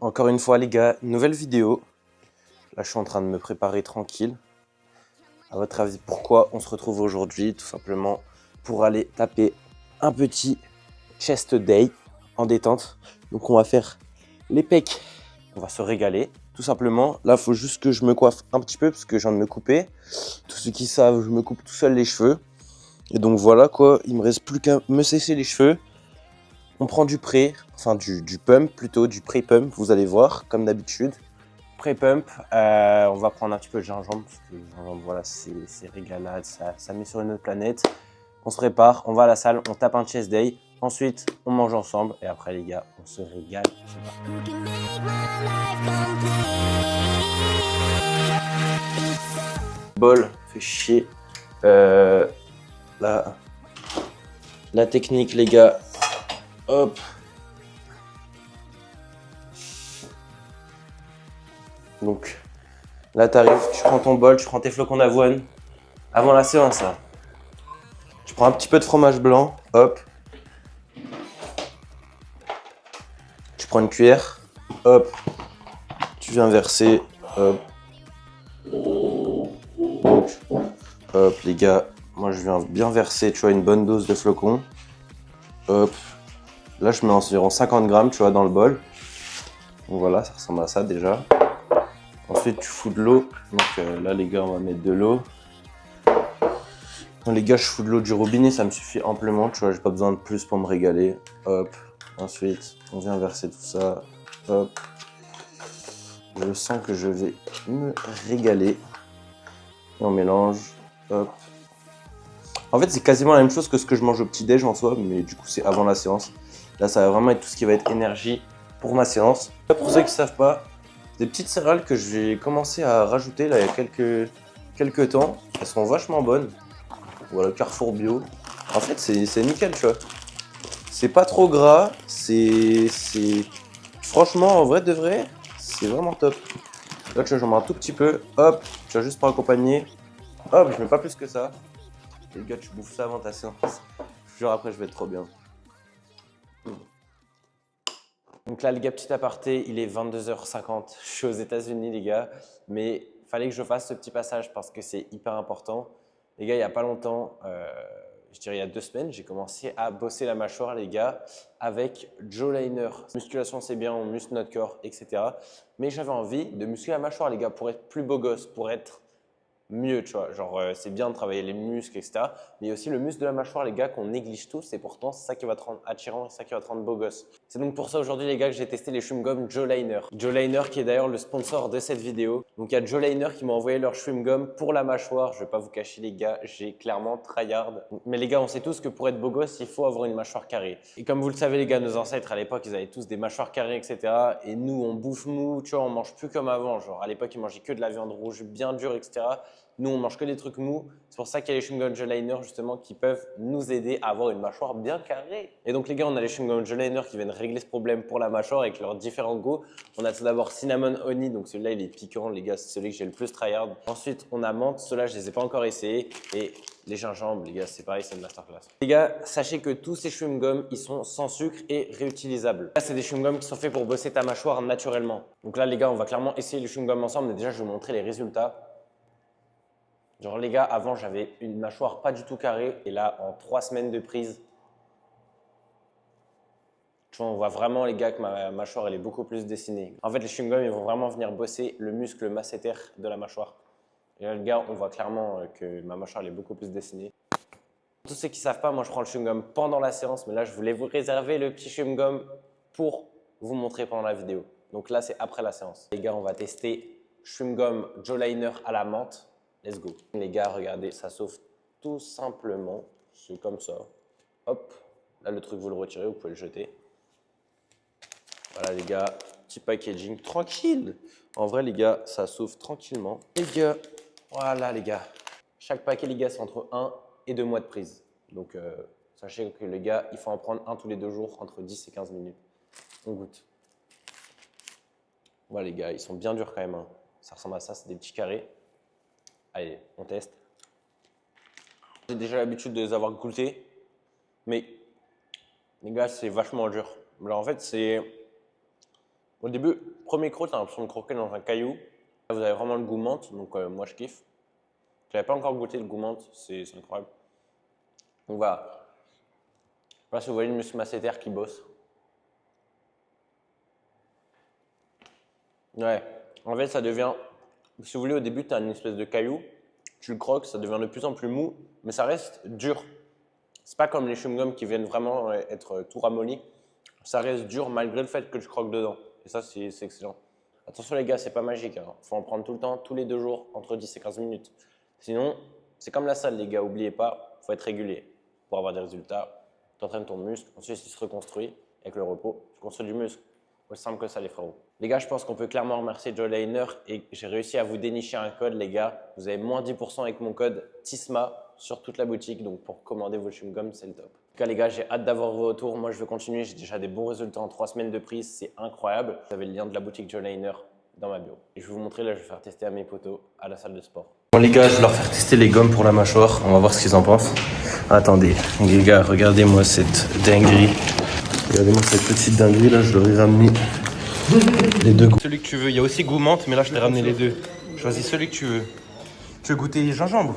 encore une fois les gars, nouvelle vidéo. Là je suis en train de me préparer tranquille. À votre avis, pourquoi on se retrouve aujourd'hui? Tout simplement pour aller taper un petit chest day en détente. Donc on va faire les pecs, on va se régaler. Tout simplement, là il faut juste que je me coiffe un petit peu parce que je viens de me couper. Tous ceux qui savent, je me coupe tout seul les cheveux. Et donc voilà quoi, il me reste plus qu'à me sécher les cheveux. On prend du pré, enfin du pump plutôt, du pré-pump, vous allez voir, comme d'habitude. Pré-pump, on va prendre un petit peu de gingembre, parce que le gingembre, voilà, c'est régalade, ça met sur une autre planète. On se prépare, on va à la salle, on tape un chest day. Ensuite, on mange ensemble, et après les gars, on se régale. Bol, fait chier. La technique les gars, hop. Donc là t'arrives, tu prends ton bol, tu prends tes flocons d'avoine. Avant la séance là. Tu prends un petit peu de fromage blanc, hop. Tu prends une cuillère, hop. Tu viens verser, hop. Donc, hop les gars, moi je viens bien verser, tu vois, une bonne dose de flocons. Hop. Là je mets environ 50 grammes, tu vois, dans le bol. Donc voilà, ça ressemble à ça déjà. Ensuite tu fous de l'eau. Donc là les gars, on va mettre de l'eau. Les gars, je fous de l'eau du robinet, ça me suffit amplement, tu vois, j'ai pas besoin de plus pour me régaler. Hop, ensuite, on vient verser tout ça. Hop, je sens que je vais me régaler. Et on mélange, hop. En fait, c'est quasiment la même chose que ce que je mange au petit-déj en soi, mais du coup, c'est avant la séance. Là, ça va vraiment être tout ce qui va être énergie pour ma séance. Pour ceux qui ne savent pas, des petites céréales que j'ai commencé à rajouter là, il y a quelques temps. Elles sont vachement bonnes. Voilà, Carrefour Bio. En fait, c'est nickel, tu vois. C'est pas trop gras, franchement, en vrai de vrai, c'est vraiment top. Là, tu vois, j'en mets un tout petit peu, hop, tu vois, juste pour accompagner. Hop, je mets pas plus que ça. Et les gars, tu bouffes ça avant ta séance. Je te jure, après, je vais être trop bien. Donc là, les gars, petit aparté, il est 22h50. Je suis aux États-Unis, les gars. Mais il fallait que je fasse ce petit passage parce que c'est hyper important. Les gars, il n'y a pas longtemps, je dirais il y a 2 semaines, j'ai commencé à bosser la mâchoire, les gars, avec Joe Liner. Musculation, c'est bien, on muscle notre corps, etc. Mais j'avais envie de muscler la mâchoire, les gars, pour être plus beau gosse, pour être mieux, tu vois. Genre, c'est bien de travailler les muscles, etc. Mais il y a aussi le muscle de la mâchoire, les gars, qu'on néglige tous. Et pourtant, c'est ça qui va te rendre attirant, c'est ça qui va te rendre beau gosse. C'est donc pour ça aujourd'hui, les gars, que j'ai testé les chewing-gums Joe Liner. Joe Liner qui est d'ailleurs le sponsor de cette vidéo. Donc, il y a Joe Liner qui m'a envoyé leur chewing-gum pour la mâchoire. Je vais pas vous cacher, les gars, j'ai clairement tryhard. Mais les gars, on sait tous que pour être beau gosse, il faut avoir une mâchoire carrée. Et comme vous le savez, les gars, nos ancêtres à l'époque, ils avaient tous des mâchoires carrées, etc. Et nous, on bouffe mou, tu vois, on mange plus comme avant. Genre, à l'époque, ils mangeaient que de la viande rouge bien dure, etc. Nous, on mange que des trucs mous. C'est pour ça qu'il y a les chewing-gums Joe Liner justement qui peuvent nous aider à avoir une mâchoire bien carrée. Et donc les gars, on a les chewing-gums Joe Liner qui viennent régler ce problème pour la mâchoire avec leurs différents goûts. On a tout d'abord cinnamon honey, donc celui-là il est piquant les gars, c'est celui que j'ai le plus tryhard. Ensuite, on a menthe, ceux-là je les ai pas encore essayés. Et les gingembre, les gars, c'est pareil, c'est une masterclass. Les gars, sachez que tous ces chewing-gums, ils sont sans sucre et réutilisables. Là, c'est des chewing-gums qui sont faits pour bosser ta mâchoire naturellement. Donc là, les gars, on va clairement essayer les chewing-gums ensemble. Mais déjà, je vais vous montrer les résultats. Genre les gars, avant j'avais une mâchoire pas du tout carrée et là en 3 semaines de prise, tu vois, on voit vraiment les gars que ma mâchoire elle est beaucoup plus dessinée. En fait les chewing-gums ils vont vraiment venir bosser le muscle masséter de la mâchoire. Et là les gars, on voit clairement que ma mâchoire elle est beaucoup plus dessinée. Tous ceux qui ne savent pas, moi je prends le chewing-gum pendant la séance, mais là je voulais vous réserver le petit chewing-gum pour vous montrer pendant la vidéo. Donc là c'est après la séance. Les gars, on va tester chewing-gum Joe Liner à la menthe. Let's go. Les gars, regardez, ça sauve tout simplement. C'est comme ça. Hop. Là, le truc, vous le retirez, vous pouvez le jeter. Voilà, les gars. Petit packaging. Tranquille. En vrai, les gars, ça sauve tranquillement. Les gars, voilà, les gars. Chaque paquet, les gars, c'est entre 1 et 2 mois de prise. Donc, sachez que les gars, il faut en prendre un tous les 2 jours, entre 10 et 15 minutes. On goûte. Voilà, les gars, ils sont bien durs quand même. Hein. Ça ressemble à ça, c'est des petits carrés. Allez, on teste. J'ai déjà l'habitude de les avoir goûtés, mais les gars, c'est vachement dur. Alors en fait, c'est Au début, premier croc, t'as l'impression de croquer dans un caillou. Là, vous avez vraiment le goût menthe, donc moi je kiffe. J'avais pas encore goûté le goût menthe, c'est incroyable. Donc voilà. Je sais pas si vous voyez le muscle masséter qui bosse. Ouais, en fait ça devient, si vous voulez au début tu as une espèce de caillou, tu le croques, ça devient de plus en plus mou, mais ça reste dur. C'est pas comme les chewing-gums qui viennent vraiment être tout ramollis, ça reste dur malgré le fait que je croque dedans. Et ça c'est excellent. Attention les gars, c'est pas magique, hein. Faut en prendre tout le temps, tous les 2 jours, entre 10 et 15 minutes. Sinon, c'est comme la salle les gars, oubliez pas, faut être régulier pour avoir des résultats. Tu entraînes ton muscle, ensuite il se reconstruit avec le repos, tu construis du muscle. Aussi simple que ça les frérots. Les gars, je pense qu'on peut clairement remercier Jawliner et j'ai réussi à vous dénicher un code les gars. Vous avez moins 10% avec mon code TISMA sur toute la boutique, donc pour commander vos chewing-gums, c'est le top. En tout cas les gars, j'ai hâte d'avoir vos retours. Moi je veux continuer, j'ai déjà des bons résultats en 3 semaines de prise, c'est incroyable. Vous avez le lien de la boutique Jawliner dans ma bio. Et je vais vous montrer, là je vais faire tester à mes potos à la salle de sport. Bon les gars, je vais leur faire tester les gommes pour la mâchoire, on va voir ce qu'ils en pensent. Attendez, les gars, regardez-moi cette dinguerie. Regardez-moi cette petite dinguerie là, je leur ai ramené les 2 goûts. Celui que tu veux, il y a aussi goût menthe, mais là je t'ai ramené les 2. Choisis celui que tu veux. Tu veux goûter gingembre?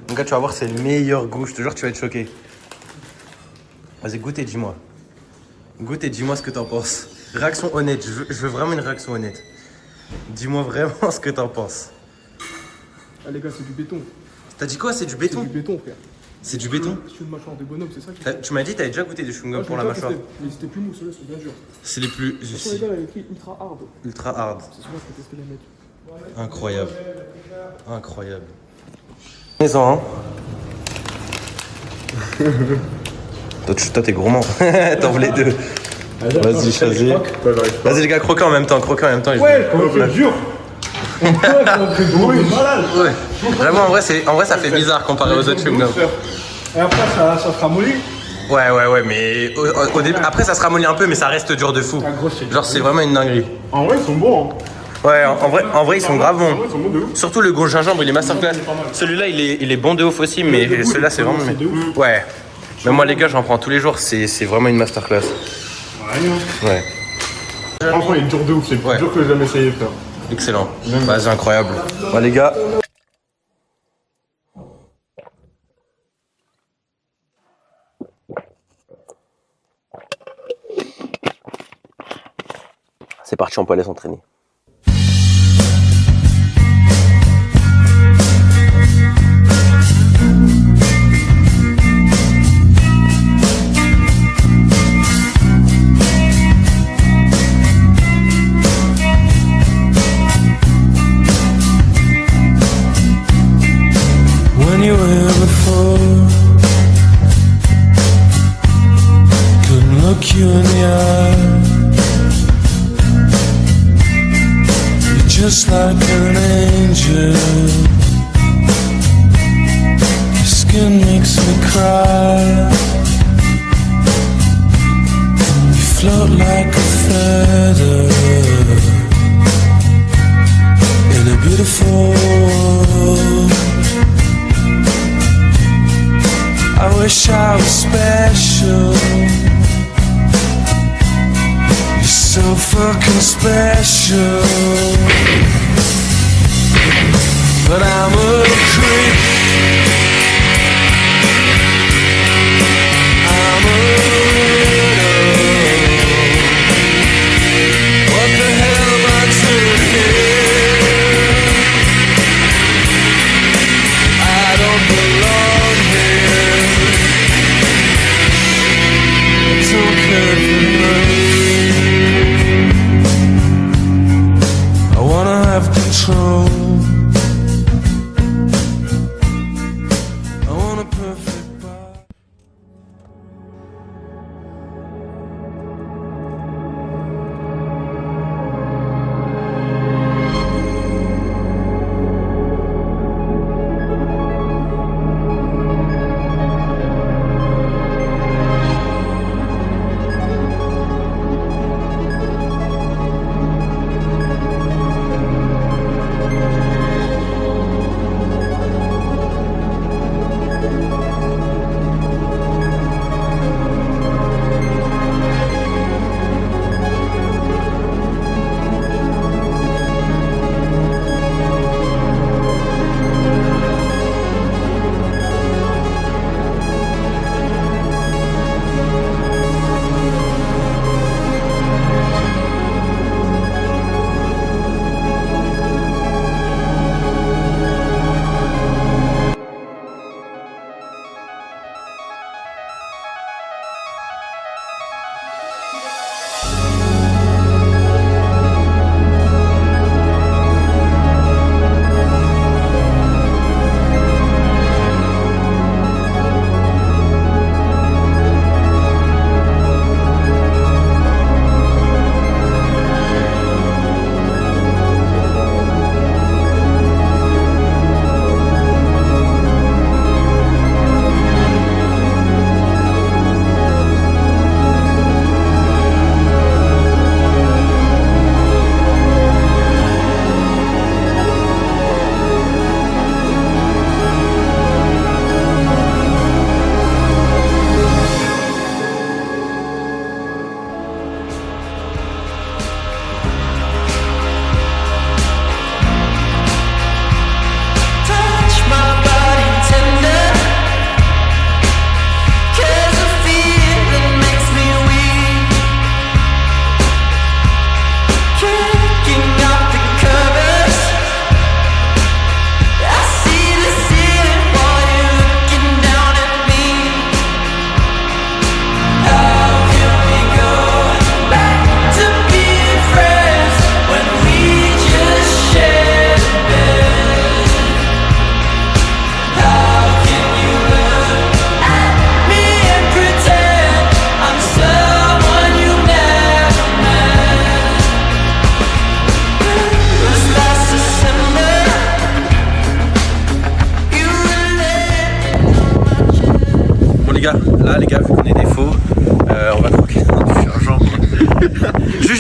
Donc là tu vas voir, c'est le meilleur goût, je te jure tu vas être choqué. Vas-y, goûtez, dis-moi. Goûtez, dis-moi ce que t'en penses. Réaction honnête, je veux vraiment une réaction honnête. Dis-moi vraiment ce que t'en penses. Ah les gars, c'est du béton. T'as dit quoi? C'est du béton? C'est du béton, frère. C'est du béton? C'est une mâchoire de bonhomme, c'est ça qui Tu m'as dit que t'avais déjà goûté des chewing-gums pour la mâchoire. Mais c'était plus mou, ceux-là, c'est bien dur. C'est les plus... Attention les gars, il y a écrit ultra hard. Ultra hard. C'est celui-là que tester les mecs. Incroyable. Incroyable. Maison, hein. Toi, t'es gourmand. T'en veux les 2. Vas-y, choisis. Vas-y, les gars, croquez en même temps. Ouais, c'est dur. Ouais. Vraiment, en vrai, ça fait bizarre comparé aux autres chewing-gums. Et après, ça sera molli. Ouais, mais au début, après, ça se ramollit un peu, mais ça reste dur de fou. Genre, c'est vraiment une dinguerie. En vrai, ils sont bons. Hein. Ouais, en vrai, ils sont grave bons. Ils sont bons de ouf. Surtout le goût gingembre, il est masterclass. Celui-là, il est bon de ouf aussi, mais celui-là, c'est vraiment... Ouais. Mais moi, les gars, j'en prends tous les jours, c'est vraiment une masterclass. Ouais. Franchement, il est dur de ouf, c'est plus dur que j'ai jamais essayé, frère. Excellent. Vas-y, incroyable. Bon, les gars. C'est parti, on peut aller s'entraîner. Look you in the eye, you're just like an angel. Your skin makes me cry. You float like a feather in a beautiful world. I wish I was special. So fucking special, but I'm a creep. I'm a widow. What the hell am I doing here? I don't belong here. I don't care for money.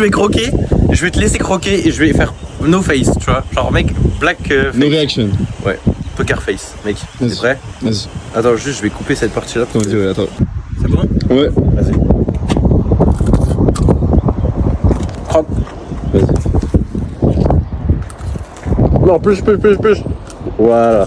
je vais croquer, je vais te laisser croquer et je vais faire no face, tu vois. Genre, mec, black face. No reaction. Ouais, poker face, mec. T'es Vas-y. prêt? Vas-y. Attends, juste, je vais couper cette partie-là. Vas-y, ouais, attends. C'est bon? Ouais. Vas-y. Croque. Vas-y. Non, plus. Voilà.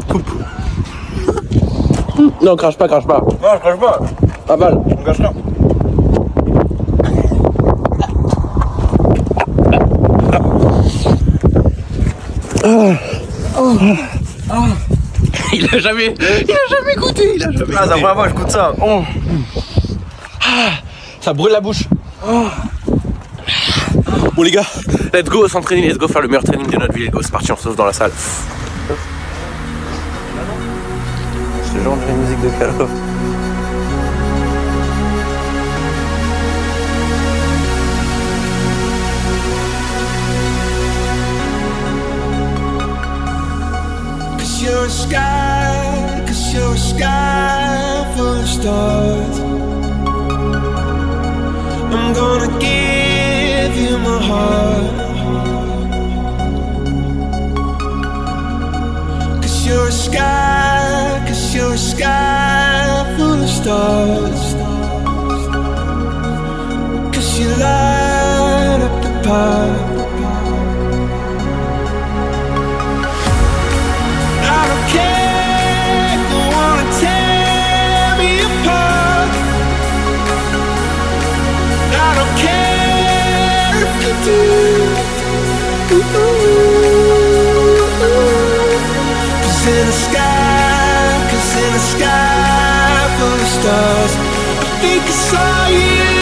Coupe. Non, crache pas. Non, je crache pas. Avale. On gâche rien. Il a jamais goûté, Ah, c'est la première fois que je goûte ça. Oh. Ça brûle la bouche. Bon les gars, let's go s'entraîner, let's go faire le meilleur training de notre vie, let's go, c'est parti, on se sauve dans la salle. Je te jure, j'ai une musique de Call of. Cause you're a sky full of stars. I'm gonna give you my heart. Cause you're a sky full of stars. Cause you light up the path. I don't care if you wanna tear me apart. I don't care if you do. Cause in the sky full of stars, I think I saw you.